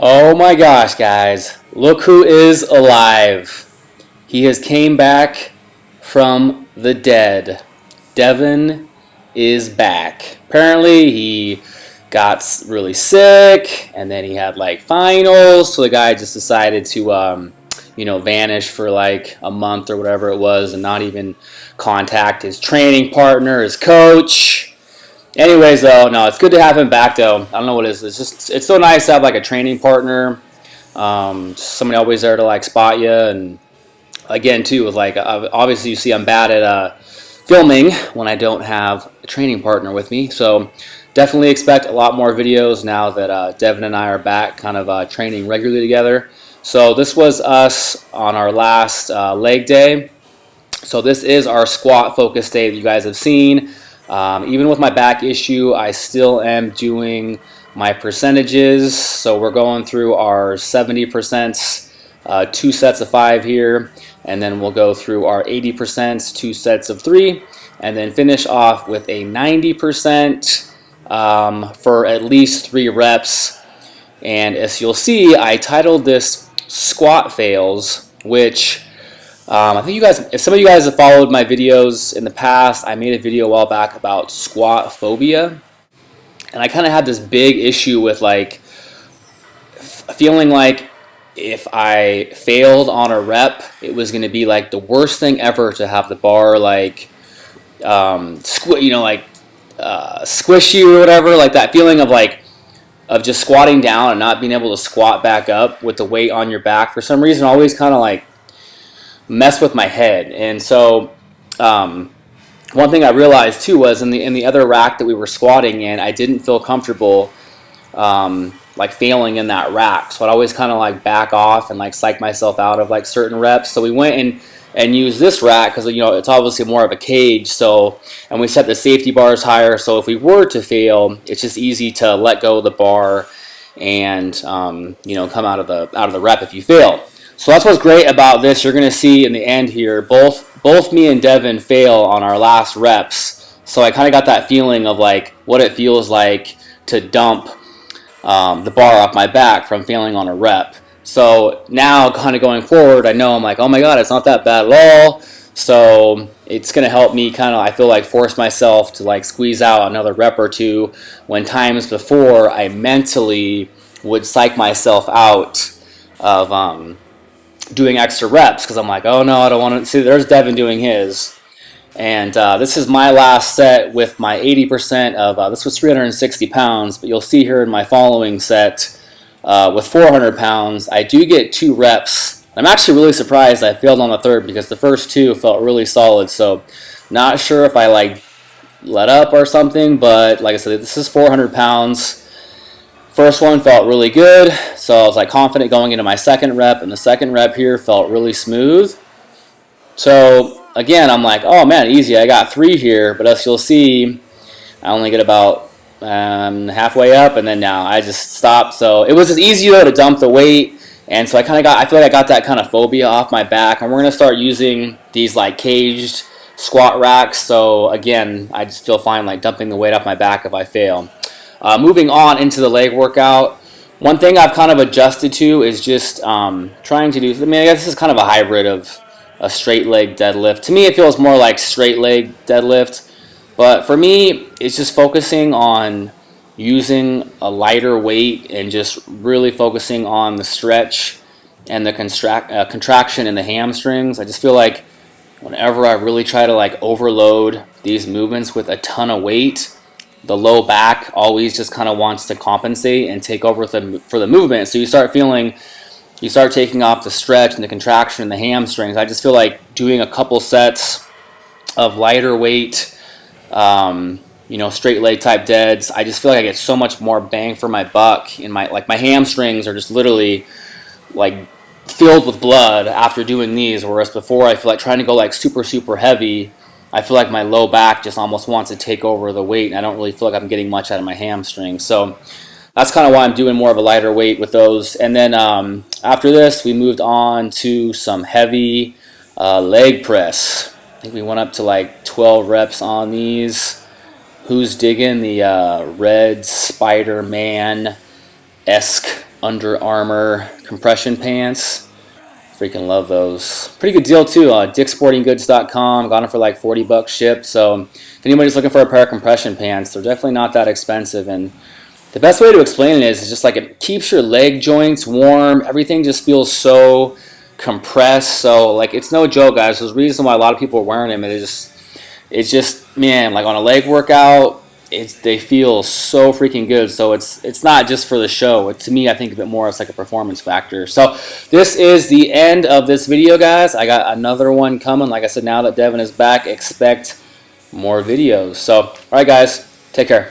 Oh my gosh, guys. Look who is alive. He has came back from the dead. Devin is back. Apparently, he got really sick, and then he had like finals, so the guy just decided to, vanish for like a month or whatever it was and not even contact his training partner, his coach. Anyways, though, no, it's good to have him back. Though I don't know what it is. It's so nice to have like a training partner, somebody always there to like spot you. And again, too, with like obviously you see I'm bad at filming when I don't have a training partner with me. So definitely expect a lot more videos now that Devin and I are back, kind of training regularly together. So this was us on our last leg day. So this is our squat focus day that you guys have seen. Even with my back issue, I still am doing my percentages. So we're going through our 70%, 2 sets of 5 here, and then we'll go through our 80%, 2 sets of 3, and then finish off with a 90% for at least 3 reps. And as you'll see, I titled this Squat Fails, which I think you guys, if some of you guys have followed my videos in the past, I made a video a while back about squat phobia. And I kind of had this big issue with like feeling like if I failed on a rep, it was going to be like the worst thing ever to have the bar like, squishy or whatever, like that feeling of like, of just squatting down and not being able to squat back up with the weight on your back. For some reason, always kind of like mess with my head. And so one thing I realized too was in the other rack that we were squatting in, I didn't feel comfortable like failing in that rack. So I'd always kind of like back off and like psych myself out of like certain reps. So we went and used this rack because it's obviously more of a cage. So, and we set the safety bars higher. So if we were to fail, it's just easy to let go of the bar and come out of the rep if you fail. So that's what's great about this. You're going to see in the end here, both me and Devin fail on our last reps. So I kind of got that feeling of like what it feels like to dump the bar off my back from failing on a rep. So now kind of going forward, I know I'm like, oh my God, it's not that bad at all. So it's going to help me kind of, I feel like, force myself to like squeeze out another rep or two when times before I mentally would psych myself out of doing extra reps because I'm like, oh no, I don't want to see. There's Devin doing his, and this is my last set with my 80% of this was 360 pounds, but you'll see here in my following set with 400 pounds, I do get 2 reps. I'm actually really surprised I failed on the third because the first 2 felt really solid. So not sure if I like let up or something, but like I said, this is 400 pounds. First one felt really good, so I was like confident going into my second rep, and the second rep here felt really smooth. So again, I'm like, oh man, easy, I got 3 here, but as you'll see, I only get about halfway up, and then now I just stopped. So it was just easy though to dump the weight, and so I feel like I got that kind of phobia off my back, and we're gonna start using these like caged squat racks. So again, I just feel fine like dumping the weight off my back if I fail. Moving on into the leg workout, one thing I've kind of adjusted to is just trying to do, I guess this is kind of a hybrid of a straight leg deadlift. To me, it feels more like straight leg deadlift, but for me, it's just focusing on using a lighter weight and just really focusing on the stretch and the contraction in the hamstrings. I just feel like whenever I really try to like overload these movements with a ton of weight, the low back always just kind of wants to compensate and take over for the movement. So you start taking off the stretch and the contraction in the hamstrings. I just feel like doing a couple sets of lighter weight, straight leg type deads. I just feel like I get so much more bang for my buck. In my hamstrings are just literally like filled with blood after doing these. Whereas before, I feel like trying to go like super, super heavy, I feel like my low back just almost wants to take over the weight, and I don't really feel like I'm getting much out of my hamstrings. So that's kind of why I'm doing more of a lighter weight with those. And then after this, we moved on to some heavy leg press. I think we went up to like 12 reps on these. Who's digging the red Spider-Man-esque Under Armour compression pants. Freaking love those. Pretty good deal too. DickSportingGoods.com. Got them for like 40 bucks shipped. So if anybody's looking for a pair of compression pants, they're definitely not that expensive. And the best way to explain it is just like it keeps your leg joints warm. Everything just feels so compressed. So like it's no joke, guys. There's a reason why a lot of people are wearing them. It's just man, like on a leg workout, they feel so freaking good. So it's not just for the show. To me, I think of it more as like a performance factor. So this is the end of this video, guys. I got another one coming. Like I said, now that Devin is back, expect more videos. So all right, guys, take care.